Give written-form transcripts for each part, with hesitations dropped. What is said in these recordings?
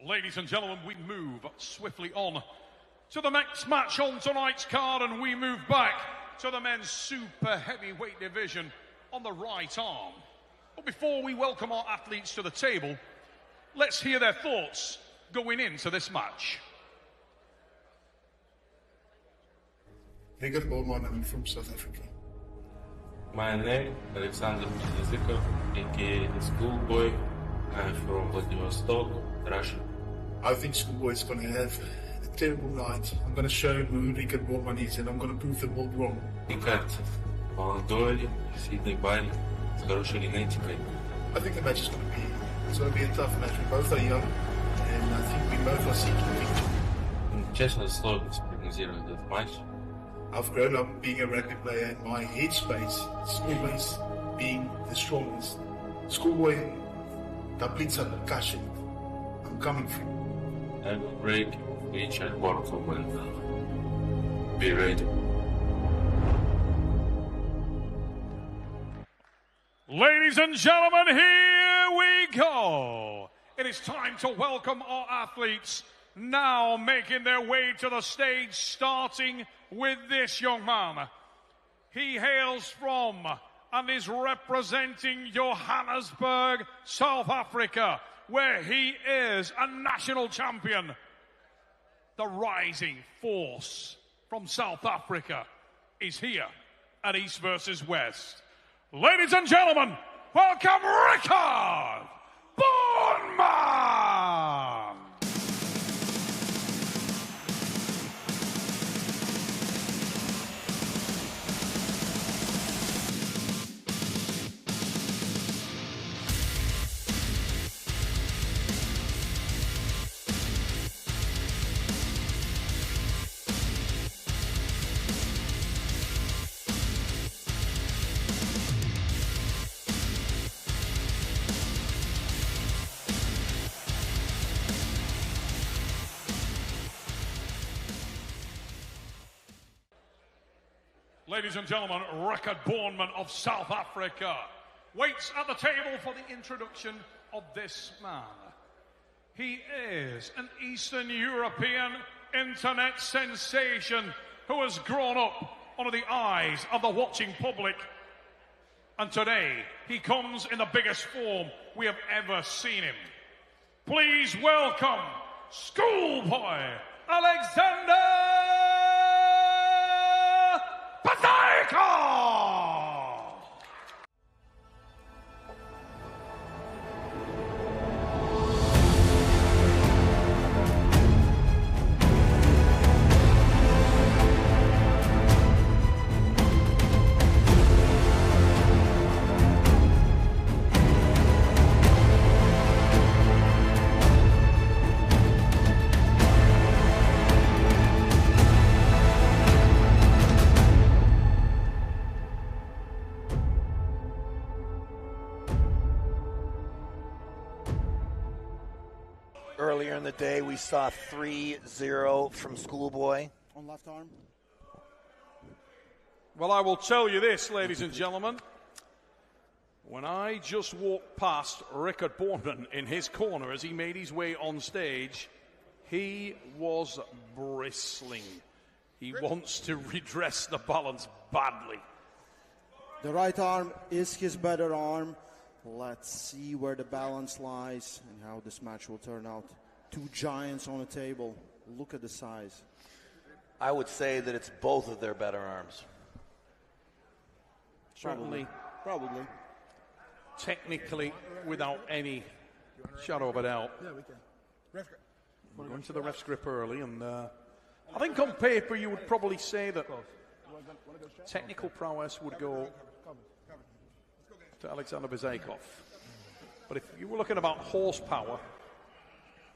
Ladies and gentlemen, we move swiftly on to the next match on tonight's card, and we move back to the men's super heavyweight division on the right arm. But before we welcome our athletes to the table, let's hear their thoughts going into this match. Rickard Bormann, I'm from South Africa. My name Alexander Языков, aka Schoolboy. I'm from Vladivostok, Russia. I think Schoolboy is going to have a terrible night. I'm going to show him who Rickard Bormann is, and I'm going to prove them all wrong. Рикард молодой, сильный парень, с хорошей генетикой. I think the match is going to be a tough match. We both are young, and I think we both are seeking victory. Честно, сложно спрогнозировать этот матч. I've grown up being a rugby player, and my headspace is always being the strongest. Schoolboy, complete percussion. I'm coming for you. I will break each and one of them and be ready. Ladies and gentlemen, here we go. It is time to welcome our athletes, now making their way to the stage, starting with this young man. He hails from and is representing Johannesburg, South Africa, where he is a national champion. The rising force from South Africa is here at East versus West. Ladies and gentlemen, welcome Rickard Bormann! Ladies and gentlemen, Rickard Bormann of South Africa waits at the table for the introduction of this man. He is an Eastern European internet sensation who has grown up under the eyes of the watching public. And today, he comes in the biggest form we have ever seen him. Please welcome Schoolboy Alexander Языков! Earlier in the day, we saw 3-0 from Schoolboy. On left arm. Well, I will tell you this, ladies and gentlemen. When I just walked past Rickard Bormann in his corner as he made his way on stage, he was bristling. He wants to redress the balance badly. The right arm is his better arm. Let's see where the balance lies and how this match will turn out. Two giants on the table. Look at the size. I would say that it's both of their better arms. Certainly. Probably. Technically, without any shadow of a doubt. Yeah, we can. Ref grip. We're going to the ref's grip early, and I think on paper you would probably say that technical prowess would go to Alexander Языков. But if you were looking about horsepower,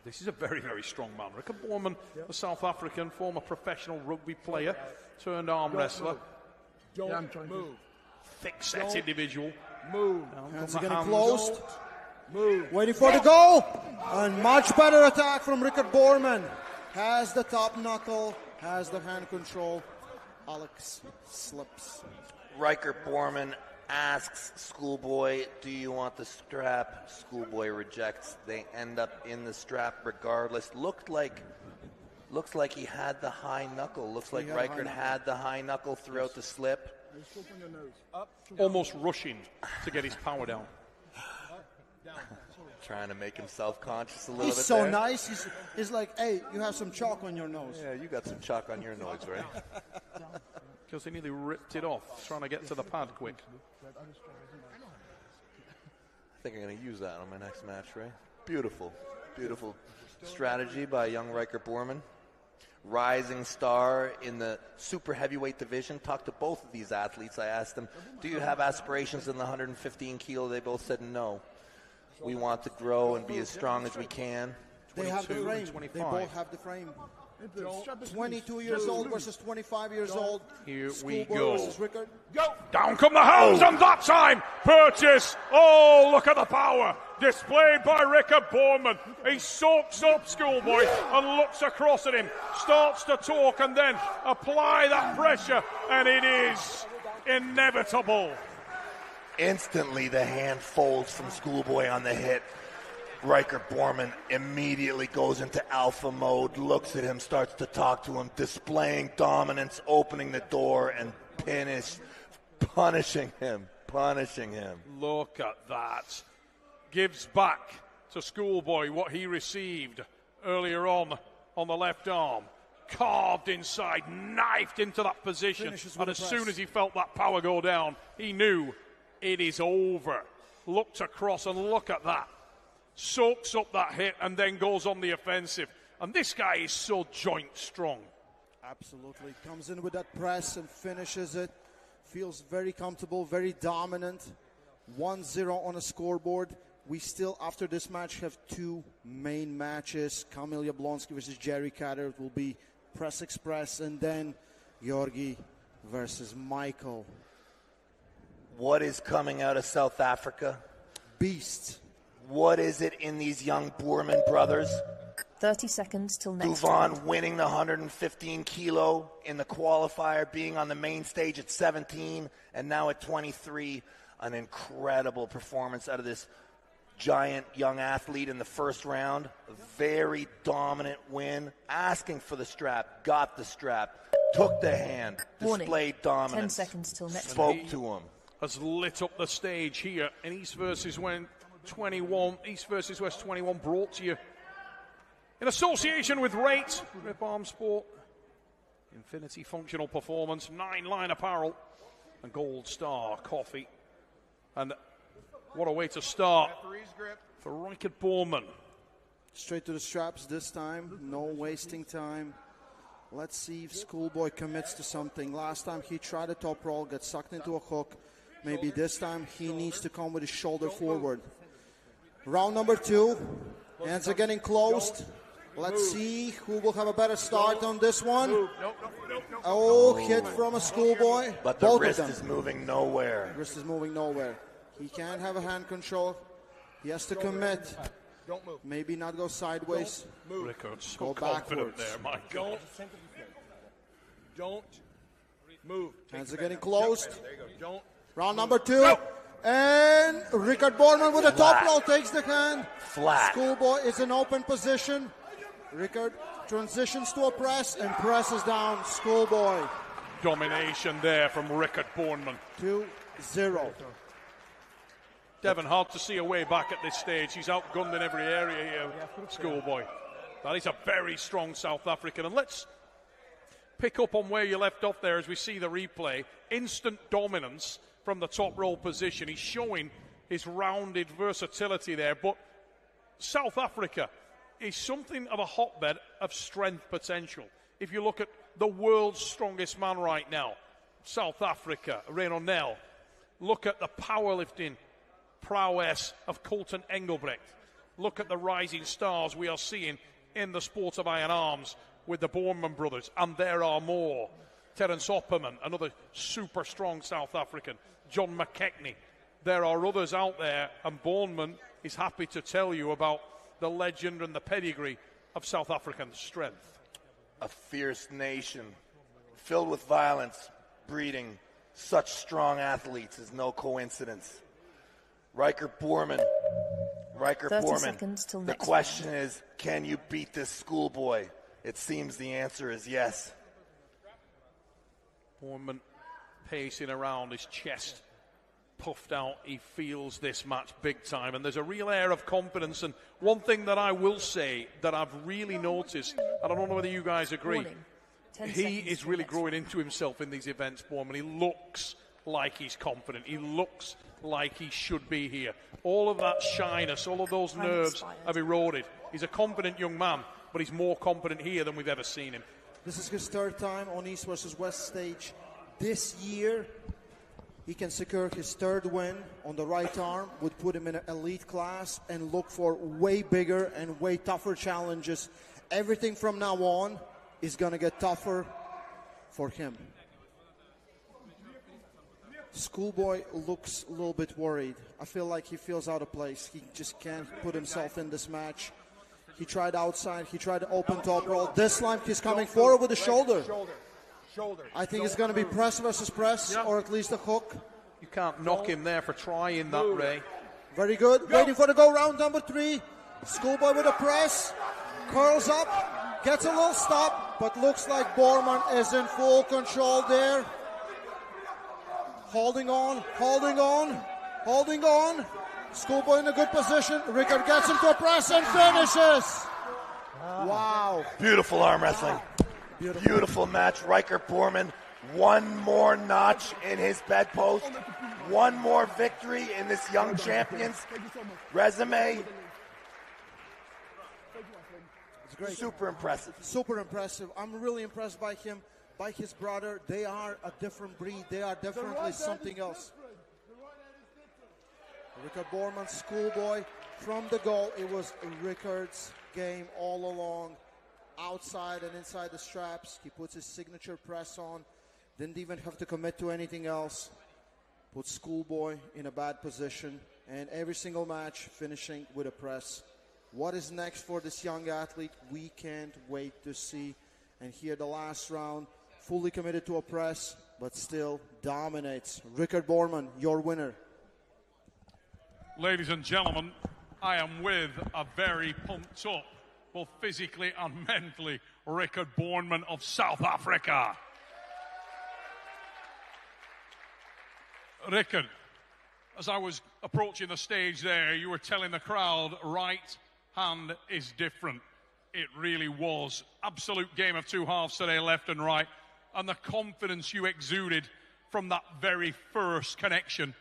this is a very, very strong man. Rickard Bormann, the South African, former professional rugby player, turned arm wrestler. Don't move. Thick-set individual. Move. Hands are getting hands closed. out. Move. Waiting for the goal. And much better attack from Rickard Bormann. Has the top knuckle, has the hand control. Alex slips. Rickard Bormann asks Schoolboy, do you want the strap? Schoolboy rejects. They end up in the strap regardless. Looks like he had the high knuckle. Looks like Reichert had the high knuckle throughout the slip. Almost rushing to get his power down. Trying to make him self-conscious a little He's bit so there. nice. He's like, hey, you have some chalk on your nose. Yeah, you got some chalk on your nose, right? Because he nearly ripped it off, trying to get to the pad quick. I think I'm going to use that on my next match, right? Beautiful. Beautiful strategy by young Riker Borman. Rising star in the super heavyweight division. Talked to both of these athletes. I asked them, do you have aspirations in the 115 kilo? They both said no. We want to grow and be as strong as we can. They have the 22 frame. and 25. They both have the frame. 22 years old versus 25 years old. Here Schoolboy we go. versus Rickard. Down come the hounds, and that time, Purchase. Oh, look at the power displayed by Rickard Borman. He soaks up Schoolboy and looks across at him, starts to talk, and then apply that pressure, and it is inevitable. Instantly, the hand folds from Schoolboy on the hit. Riker Borman immediately goes into alpha mode, looks at him, starts to talk to him, displaying dominance, opening the door, and punishing him. Look at that. Gives back to Schoolboy what he received earlier on the left arm. Carved inside, knifed into that position, and as soon as he felt that power go down, he knew it is over. Looked across, and look at that. Soaks up that hit and then goes on the offensive. And this guy is so joint strong. Absolutely. Comes in with that press and finishes it. Feels very comfortable, very dominant. 1-0 on a scoreboard. We still, after this match, have two main matches. Kamil Jablonski versus Jerry Catter. It will be Press Express, and then Georgi versus Michael. What is coming out of South Africa? Beast. What is it in these young Borman brothers? 30 seconds till next Guvon round. winning the 115 kilo in the qualifier, being on the main stage at 17, and now at 23. An incredible performance out of this giant young athlete in the first round. A very dominant win. Asking for the strap, got the strap, took the hand, Warning. displayed dominance. 10 seconds till next spoke round. to him. Has lit up the stage here in East versus West 21. East versus West 21 brought to you in association with Rate, Rip Arm Sport, Infinity Functional Performance, 9-Line Apparel, and Gold Star Coffee. And what a way to start for Rickard Borman. Straight to the straps this time. No wasting time. Let's see if Schoolboy commits to something. Last time he tried a top roll, got sucked into a hook. Maybe this time he needs to come with his shoulder forward. Round number 2. Hands are getting closed. Let's see who will have a better start on this one. Oh, hit from a Schoolboy. But the Both wrist of them. is moving nowhere. Wrist is moving nowhere. He can't have a hand control. He has to commit. Maybe not go sideways. Rickard so Go confident backwards. there, my God. Don't move. Hands are getting closed. There you go. Don't. Round number 2. And Rickard Borman with a top roll takes the hand. Flat. Schoolboy is in open position. Rickard transitions to a press and presses down Schoolboy. Domination there from Rickard Borman. 2-0. Devon, hard to see a way back at this stage. He's outgunned in every area here, Schoolboy. That is a very strong South African. And let's pick up on where you left off there as we see the replay. Instant dominance from the top roll position. He's showing his rounded versatility there. But South Africa is something of a hotbed of strength potential. If you look at the world's strongest man right now, South Africa, Reino Nel. Look at the powerlifting prowess of Colton Engelbrecht. Look at the rising stars we are seeing in the sport of iron arms with the Borman brothers, and there are more. Terence Opperman, another super strong South African. John McKechnie. There are others out there, and Borman is happy to tell you about the legend and the pedigree of South African strength. A fierce nation filled with violence, breeding Such strong athletes is no coincidence. Riker Boorman. 30 seconds till The next question is, can you beat this schoolboy? It seems the answer is yes. Boorman pacing around, his chest puffed out. He feels this match big time, and there's a real air of confidence. And one thing that I will say that I've really noticed, I don't know whether you guys agree, Warning. 10 he seconds is till really next growing into himself in these events, Boorman. He looks like he's confident. He looks like he should be here. All of that shyness, all of those Time nerves expired. have eroded. He's a confident young man, but he's more confident here than we've ever seen him. This is his third time on East versus West stage this year. He can secure his third win on the right arm, would put him in an elite class and look for way bigger and way tougher challenges. Everything from now on is going to get tougher for him. Schoolboy looks a little bit worried. I feel like he feels out of place. He just can't put himself in this match. He tried outside. He tried to open top roll. This time he's coming forward with the shoulder. Shoulder. I think it's going to be press versus press, or at least a hook. You can't knock him there for trying that, Ray. Very good. Waiting for the go round number 3. Schoolboy with a press. Curls up. Gets a little stop, but looks like Boorman is in full control there. Holding on, holding on, holding on. Schoolboy in a good position. Rickard gets him to a press and finishes. Wow. Beautiful arm wrestling. Beautiful match. Riker Boorman, one more notch in his bedpost. One more victory in this young champion's resume. It's great. Super impressive. Super impressive. I'm really impressed by him, by his brother. They are a different breed. They are definitely something else. Rickard Boorman, Schoolboy, from the goal, it was Rickard's game all along. Outside and inside the straps. He puts his signature press on. Didn't even have to commit to anything else. Put Schoolboy in a bad position. And every single match finishing with a press. What is next for this young athlete? We can't wait to see. And here the last round, fully committed to a press, but still dominates. Rickard Boorman, your winner. Ladies and gentlemen, I am with a very pumped up, both physically and mentally, Rickard Boorman of South Africa. Rickard, as I was approaching the stage there, you were telling the crowd, right hand is different. It really was. Absolute game of two halves today, left and right. And the confidence you exuded from that very first connection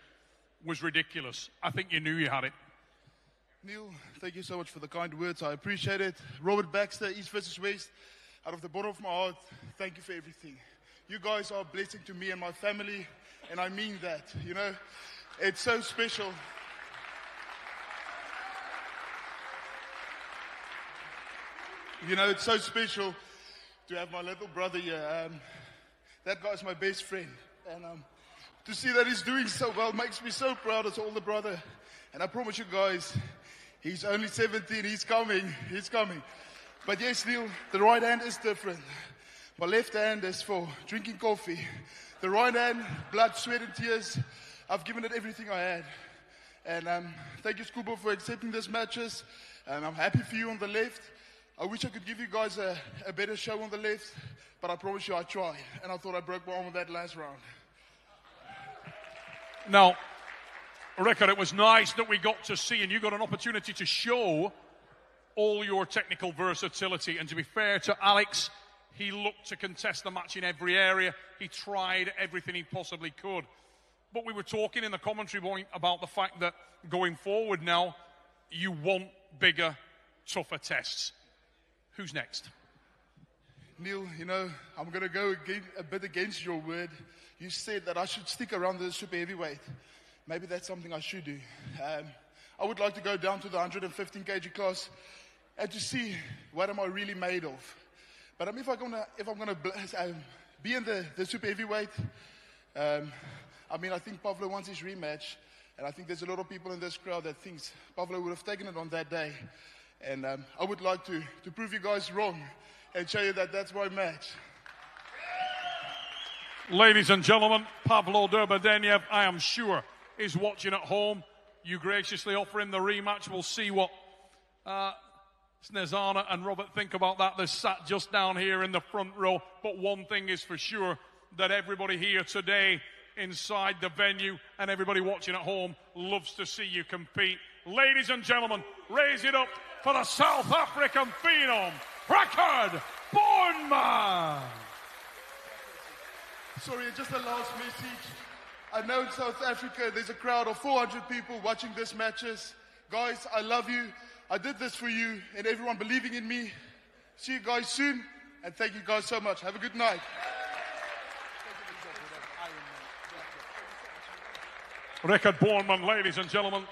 was ridiculous. I think you knew you had it. Neil, thank you so much for the kind words. I appreciate it. Robert Baxter, East versus West. Out of the bottom of my heart, thank you for everything. You guys are a blessing to me and my family, and I mean that. You know, it's so special. You know, it's so special to have my little brother here. That guy's my best friend. And to see that he's doing so well makes me so proud as older brother. And I promise you guys, he's only 17, he's coming. But yes, Neil, the right hand is different. My left hand is for drinking coffee. The right hand, blood, sweat, and tears. I've given it everything I had. And thank you, Schoolboy, for accepting these matches. And I'm happy for you on the left. I wish I could give you guys a better show on the left, but I promise you I tried. And I thought I broke my arm on that last round. Now, Rickard, it was nice that we got to see, and you got an opportunity to show all your technical versatility. And to be fair to Alex, he looked to contest the match in every area. He tried everything he possibly could. But we were talking in the commentary point about the fact that going forward now, you want bigger, tougher tests. Who's next? Neil, you know, I'm going to go a bit against your word. You said that I should stick around the super heavyweight. Maybe that's something I should do. I would like to go down to the 115 kg class and to see what am I really made of. But if I'm gonna be in the super heavyweight, I mean, I think Pavlo wants his rematch, and I think there's a lot of people in this crowd that thinks Pavlo would have taken it on that day. And I would like to prove you guys wrong and show you that that's my match. Ladies and gentlemen, Pavlo Derbadenev, I am sure, is watching at home. You graciously offer him the rematch. We'll see what Snezana and Robert think about that. They're sat just down here in the front row. But one thing is for sure, that everybody here today inside the venue and everybody watching at home loves to see you compete. Ladies and gentlemen, raise it up for the South African phenom, Rickard Boorman. Sorry, just a last message. I know in South Africa there's a crowd of 400 people watching this matches. Guys, I love you. I did this for you and everyone believing in me. See you guys soon, and thank you guys so much. Have a good night. Rickard Boorman, ladies and gentlemen.